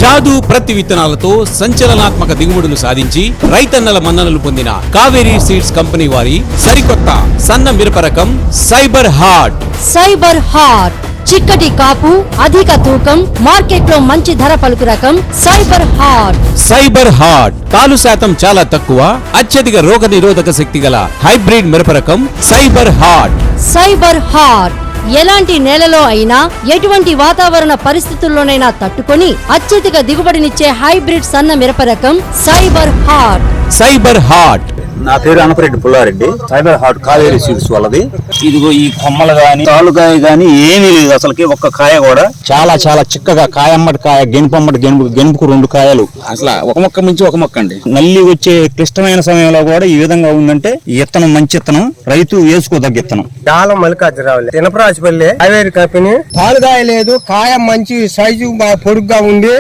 జాదు ప్రతి విత్తనాలతో సంచలనాత్మక దిగుబడులు సాధించి రైతన్నల మన్ననలు పొందిన కావేరీ సీడ్స్ కంపెనీ వారి సరికొత్త సన్న మిరప రకం సైబర్ హార్ట్. సైబర్ హార్ట్ చిక్కటి కాపు, అధిక తూకం, మార్కెట్ లో మంచి ధర పలుకు రకం సైబర్ హార్ట్. సైబర్ హార్ట్ తాలు శాతం చాలా తక్కువ, అత్యధిక రోగ నిరోధక శక్తి గల హైబ్రిడ్ మిరప రకం సైబర్ హార్ట్. సైబర్ హార్ట్ ఎలాంటి నేలలో అయినా ఎటువంటి వాతావరణ పరిస్థితుల్లోనైనా తట్టుకొని అత్యధిక దిగుబడినిచ్చే హైబ్రిడ్ సన్న మిరప రకం సైబర్ హార్ట్. Cyber heart. నా పేరు Anapareddy Pullareddy. Cyber heart Kaveri seeds వాళ్ళది. ఇదిగో ఈ కొమ్మలు గాని తాలుకాయ గాని ఏమీ లేదు అసలుకి, ఒక్క కాయ కూడా చాలా చాలా చిక్కగా కాయమ్మటి కాయ, గెనుపమ్మటి గెనుపుకు 2 కాయలు, అసలు ఒక మొక్క మించి ఒక మొక్క అండి. నల్లి వచ్చే క్లిష్టమైన సమయంలో కూడా ఈ విధంగా ఉందంటే ఈ విత్తనం మంచి విత్తనం, రైతు వేసుకోదగ్గ విత్తనం. చాలా మల్లికార్జునరావు తినపరాజపల్లి కావేరీ కంపెనీ. తాలుకాయ లేదు, కాయ మంచి సైజు పొడుగ్గా ఉంది.